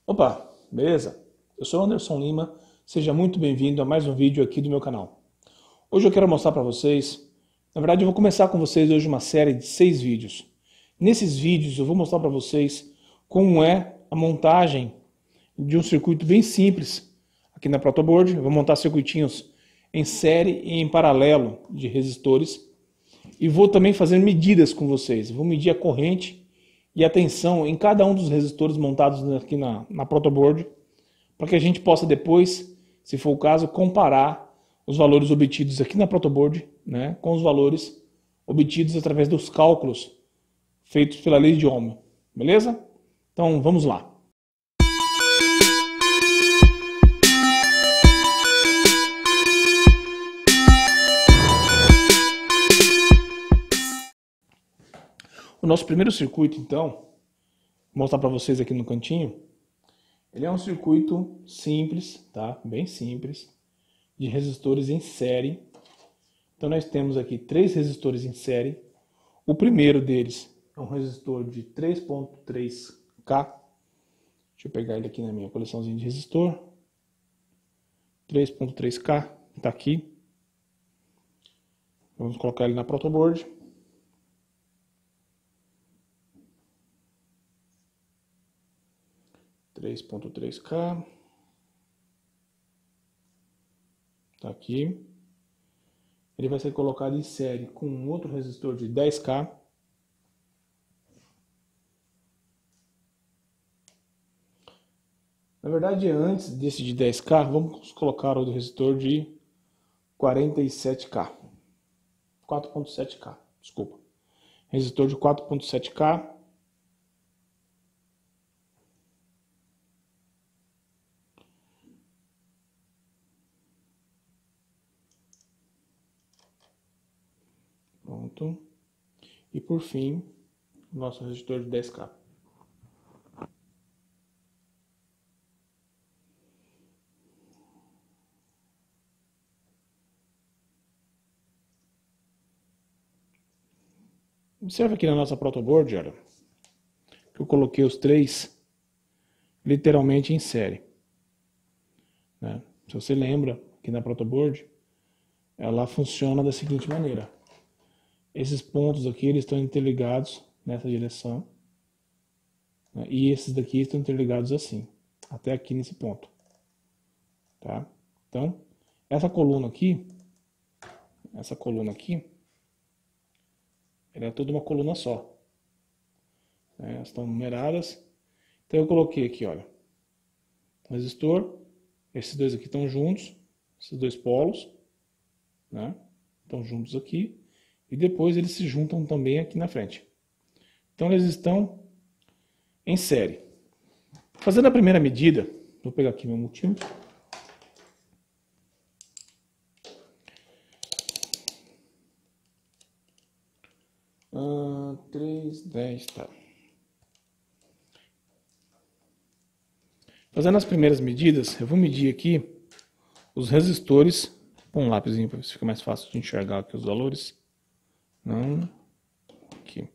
Opa, beleza? Eu sou o Anderson Lima, seja muito bem-vindo a mais um vídeo aqui do meu canal. Hoje eu quero mostrar para vocês, na verdade eu vou começar com vocês hoje uma série de 6 vídeos. Nesses vídeos eu vou mostrar para vocês como é a montagem de um circuito bem simples aqui na protoboard. Eu vou montar circuitinhos em série e em paralelo de resistores e vou também fazer medidas com vocês. Vou medir a corrente e a tensão em cada um dos resistores montados aqui na protoboard, para que a gente possa depois, se for o caso, comparar os valores obtidos aqui na protoboard, né, com os valores obtidos através dos cálculos feitos pela lei de Ohm. Beleza? Então vamos lá. O nosso primeiro circuito, então, vou mostrar para vocês aqui no cantinho. Ele é um circuito simples, tá? Bem simples, de resistores em série. Então nós temos aqui 3 resistores em série. O primeiro deles é um resistor de 3.3K. Deixa eu pegar ele aqui na minha coleçãozinha de resistor. 3.3K, está aqui. Vamos colocar ele na protoboard. (3.3K) tá aqui. Ele vai ser colocado em série com um outro resistor de 10K. Na verdade, antes desse de 10K, vamos colocar o resistor de 47K. 4.7K, desculpa. Resistor de 4.7K. Pronto. E por fim, o nosso resistor de 10K. Observe aqui na nossa protoboard, olha, que eu coloquei os 3 literalmente em série, né? Se você lembra, aqui na protoboard, ela funciona da seguinte maneira. Esses pontos aqui, eles estão interligados nessa direção, né? E esses daqui estão interligados assim, até aqui nesse ponto, tá? Então, essa coluna aqui, ela é toda uma coluna só, né? Elas estão numeradas. Então eu coloquei aqui, olha, resistor, esses dois aqui estão juntos, esses dois polos, né? Estão juntos aqui. E depois eles se juntam também aqui na frente. Então eles estão em série. Fazendo a primeira medida, vou pegar aqui meu multímetro. Ah, 3, 10, tá. Fazendo as primeiras medidas, eu vou medir aqui os resistores com um lápisinho para ver se fica mais fácil de enxergar aqui os valores. Não, aqui.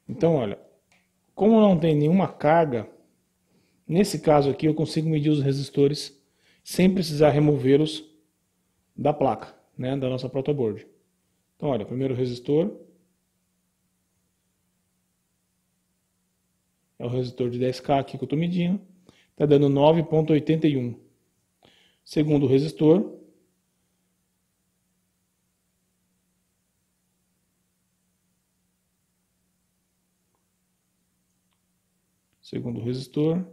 Então, olha, como não tem nenhuma carga, nesse caso aqui eu consigo medir os resistores sem precisar removê-los da placa, né, da nossa protoboard. Então, olha, primeiro resistor é o resistor de 10K aqui que eu estou medindo, está dando 9.81. Segundo resistor, segundo resistor,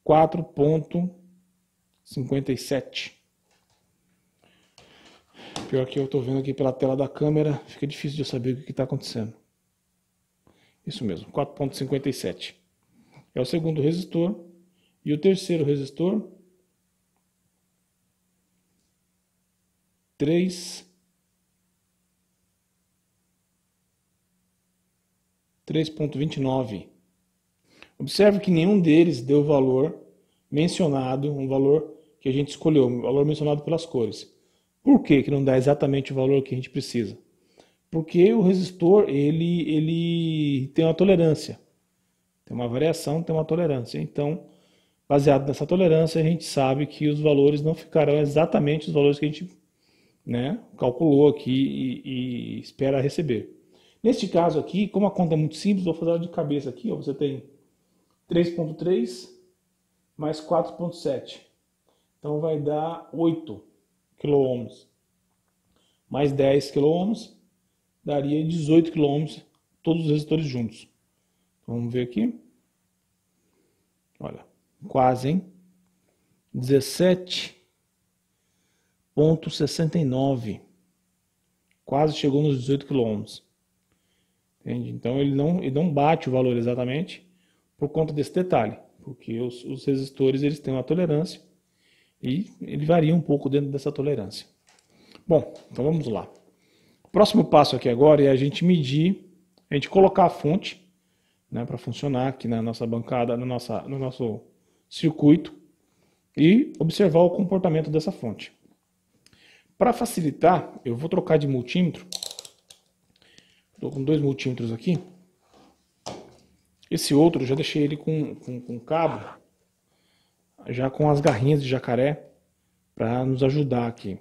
4.57. Pior que eu estou vendo aqui pela tela da câmera, fica difícil de eu saber o que está acontecendo. Isso mesmo, 4.57. É o segundo resistor. E o terceiro resistor, 3.29. Observe que nenhum deles deu o valor mencionado, um valor que a gente escolheu, um valor mencionado pelas cores. Por que que não dá exatamente o valor que a gente precisa? Porque o resistor ele tem uma tolerância. Tem uma variação, tem uma tolerância. Então, baseado nessa tolerância, a gente sabe que os valores não ficarão exatamente os valores que a gente, né, calculou aqui e espera receber. Neste caso aqui, como a conta é muito simples, vou fazer ela de cabeça aqui. Ó, você tem 3,3 mais 4,7. Então vai dar 8 kΩ. Mais 10 kΩ daria 18 kΩ, todos os resistores juntos. Então, vamos ver aqui. Olha, quase, hein? 17,69. Quase chegou nos 18 kΩ. Entende? Então ele não bate o valor exatamente por conta desse detalhe, porque os resistores eles têm uma tolerância e ele varia um pouco dentro dessa tolerância. Bom, então vamos lá. O próximo passo aqui agora é a gente medir, a gente colocar a fonte, né, para funcionar aqui na nossa bancada, no nosso circuito e observar o comportamento dessa fonte. Para facilitar, eu vou trocar de multímetro. Estou com 2 multímetros aqui. Esse outro, já deixei ele com cabo, já com as garrinhas de jacaré, para nos ajudar aqui.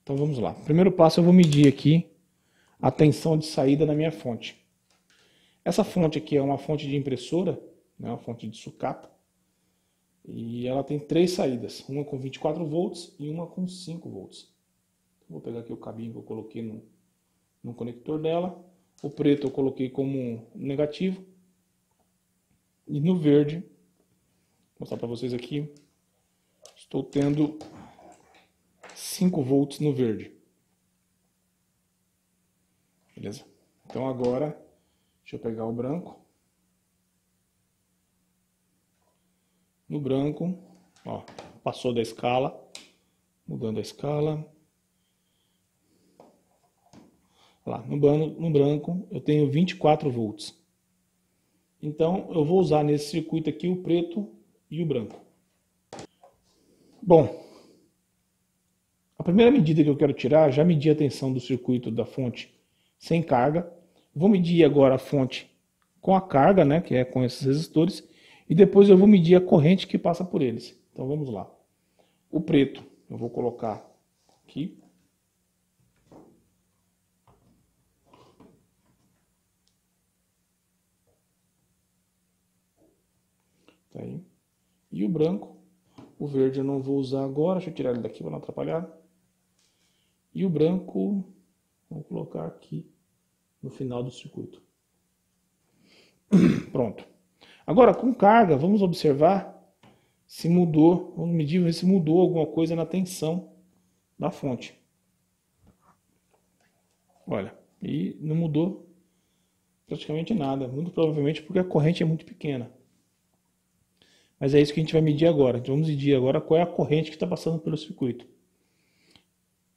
Então vamos lá. Primeiro passo, eu vou medir aqui a tensão de saída da minha fonte. Essa fonte aqui é uma fonte de impressora, né, uma fonte de sucata, e ela tem 3 saídas, uma com 24 volts e uma com 5 volts. Vou pegar aqui o cabinho que eu coloquei no conector dela. O preto eu coloquei como negativo. E no verde, vou mostrar para vocês aqui, estou tendo 5 volts no verde. Beleza? Então agora, deixa eu pegar o branco. No branco, ó, passou da escala, mudando a escala. Lá, no branco eu tenho 24 volts. Então eu vou usar nesse circuito aqui o preto e o branco. Bom, a primeira medida que eu quero tirar, já medi a tensão do circuito da fonte sem carga. Vou medir agora a fonte com a carga, né, que é com esses resistores, e depois eu vou medir a corrente que passa por eles. Então vamos lá. O preto eu vou colocar aqui. Tá aí. E o branco, o verde eu não vou usar agora, deixa eu tirar ele daqui para não atrapalhar. E o branco, vou colocar aqui no final do circuito. Pronto. Agora, com carga, vamos observar se mudou, vamos medir se mudou alguma coisa na tensão da fonte. Olha, e não mudou praticamente nada, muito provavelmente porque a corrente é muito pequena. Mas é isso que a gente vai medir agora. Então vamos medir agora qual é a corrente que está passando pelo circuito.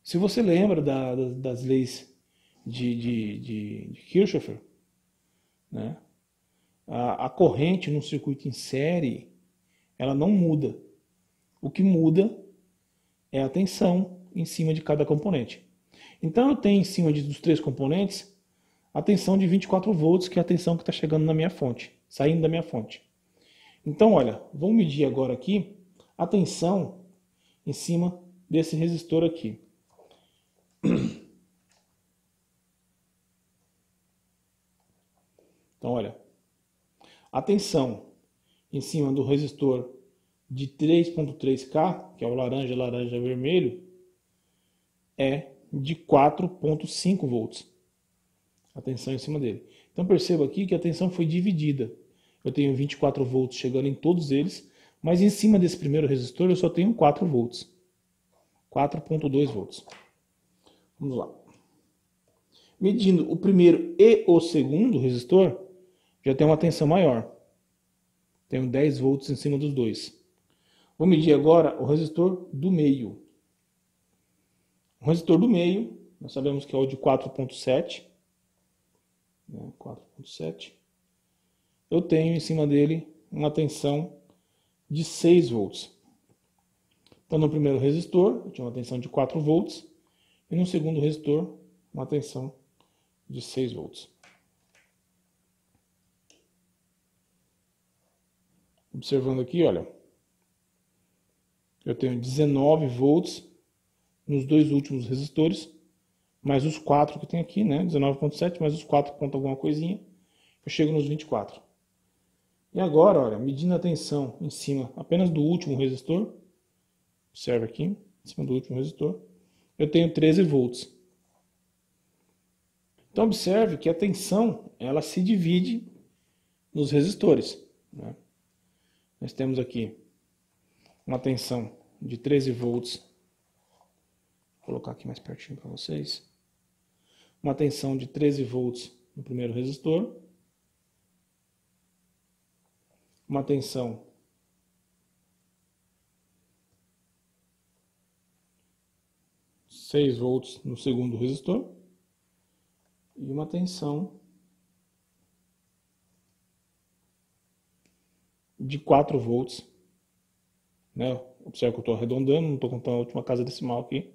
Se você lembra das leis de Kirchhoff, né? A corrente num circuito em série, ela não muda. O que muda é a tensão em cima de cada componente. Então eu tenho em cima dos 3 componentes a tensão de 24 volts, que é a tensão que está chegando na minha fonte, saindo da minha fonte. Então, olha, vamos medir agora aqui a tensão em cima desse resistor aqui. Então, olha, a tensão em cima do resistor de 3.3K, que é o laranja, laranja, vermelho, é de 4.5 volts. A tensão em cima dele. Então perceba aqui que a tensão foi dividida. Eu tenho 24 volts chegando em todos eles, mas em cima desse primeiro resistor eu só tenho 4 volts. 4.2 volts. Vamos lá. Medindo o primeiro e o segundo resistor, já tem uma tensão maior. Tenho 10 volts em cima dos dois. Vou medir agora o resistor do meio. O resistor do meio, nós sabemos que é o de 4.7. 4.7. Eu tenho em cima dele uma tensão de 6 volts. Então no primeiro resistor eu tinha uma tensão de 4 volts e no segundo resistor uma tensão de 6 volts. Observando aqui, olha, eu tenho 19 volts nos dois últimos resistores, mais os 4 que tem aqui, né? 19,7 mais os 4 ponto alguma coisinha, eu chego nos 24. E agora, olha, medindo a tensão em cima apenas do último resistor, observe aqui, em cima do último resistor, eu tenho 13 volts. Então observe que a tensão, ela se divide nos resistores, né? Nós temos aqui uma tensão de 13 volts, vou colocar aqui mais pertinho para vocês, uma tensão de 13 volts no primeiro resistor, uma tensão de 6 volts no segundo resistor e uma tensão de 4 volts, né? Observe que eu estou arredondando, não estou contando a última casa decimal aqui,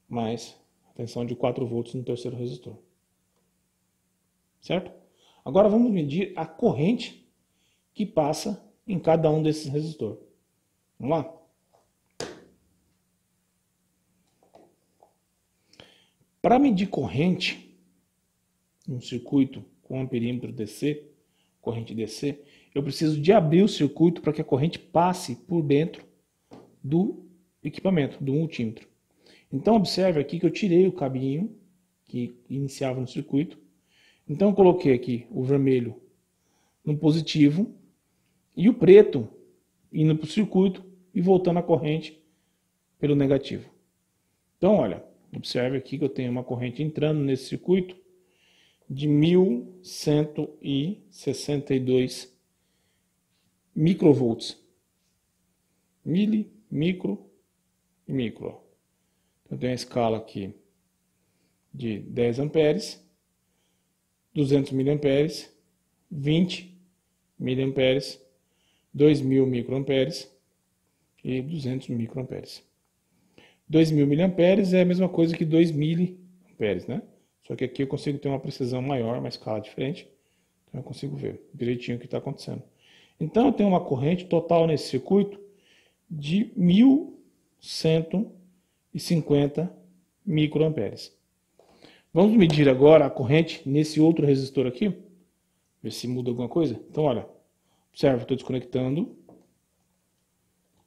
mas a tensão de 4 volts no terceiro resistor, certo? Agora vamos medir a corrente que passa em cada um desses resistores. Vamos lá? Para medir corrente em um circuito com amperímetro DC, corrente DC, eu preciso de abrir o circuito para que a corrente passe por dentro do equipamento, do multímetro. Então observe aqui que eu tirei o cabinho que iniciava no circuito. Então eu coloquei aqui o vermelho no positivo e o preto indo para o circuito e voltando a corrente pelo negativo. Então olha, observe aqui que eu tenho uma corrente entrando nesse circuito de 1162 microvolts. Mili, micro e micro. Eu tenho a escala aqui de 10 amperes, 200 miliamperes, 20 miliamperes, 2000 microamperes e 200 microamperes. 2000 miliamperes é a mesma coisa que 2 miliamperes, né? Só que aqui eu consigo ter uma precisão maior, uma escala diferente. Então eu consigo ver direitinho o que está acontecendo. Então eu tenho uma corrente total nesse circuito de 1150 microamperes. Vamos medir agora a corrente nesse outro resistor aqui. Ver se muda alguma coisa. Então olha, observe, estou desconectando.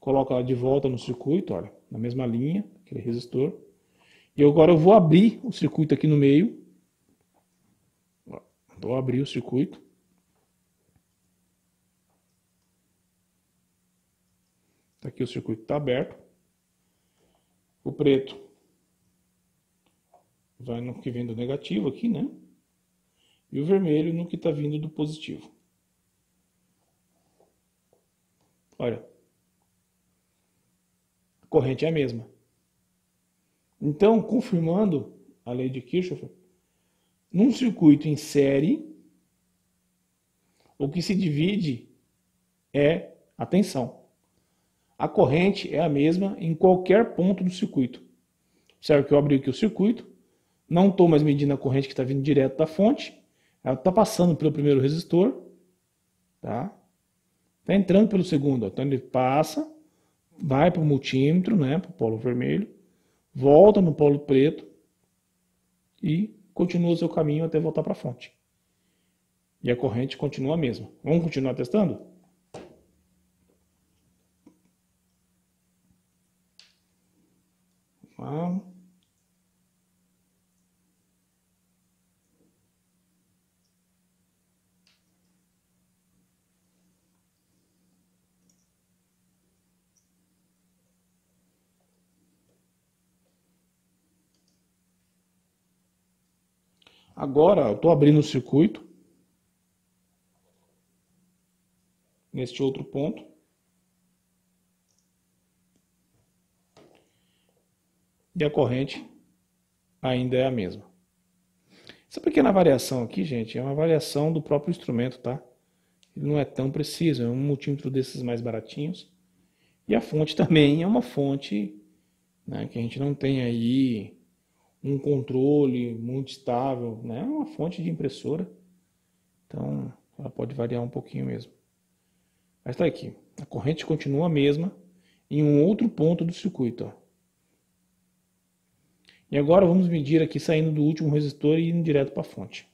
Coloco ela de volta no circuito, olha, na mesma linha, aquele resistor. E agora eu vou abrir o circuito aqui no meio. Vou abrir o circuito. Aqui o circuito está aberto. O preto vai no que vem do negativo aqui, né? E o vermelho no que está vindo do positivo. Olha, a corrente é a mesma. Então, confirmando a lei de Kirchhoff, num circuito em série, o que se divide é a tensão. A corrente é a mesma em qualquer ponto do circuito. Observe que eu abri aqui o circuito, não estou mais medindo a corrente que está vindo direto da fonte, ela está passando pelo primeiro resistor, tá? Está entrando pelo segundo, então ele passa, vai para o multímetro, né, para o polo vermelho, volta no polo preto e continua o seu caminho até voltar para a fonte. E a corrente continua a mesma. Vamos continuar testando? Vamos. Agora eu estou abrindo o circuito neste outro ponto. E a corrente ainda é a mesma. Essa pequena variação aqui, gente, é uma variação do próprio instrumento, tá? Ele não é tão preciso, é um multímetro desses mais baratinhos. E a fonte também é uma fonte, né, que a gente não tem aí um controle muito estável, né? É uma fonte de impressora. Então, ela pode variar um pouquinho mesmo. Mas está aqui. A corrente continua a mesma em um outro ponto do circuito. Ó. E agora vamos medir aqui saindo do último resistor e indo direto para a fonte.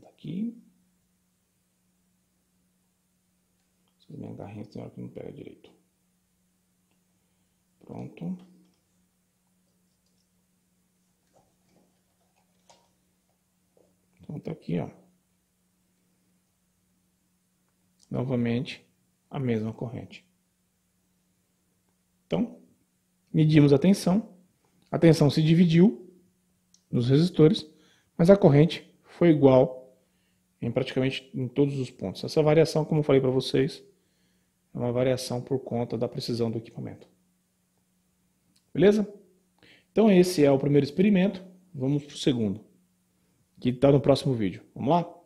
Aqui. Minha garrinha tem hora que não pega direito. Pronto. Então tá aqui, ó. Novamente, a mesma corrente. Então, medimos a tensão. A tensão se dividiu nos resistores, mas a corrente foi igual em praticamente em todos os pontos. Essa variação, como eu falei para vocês, é uma variação por conta da precisão do equipamento. Beleza? Então esse é o primeiro experimento. Vamos para o segundo, que está no próximo vídeo. Vamos lá?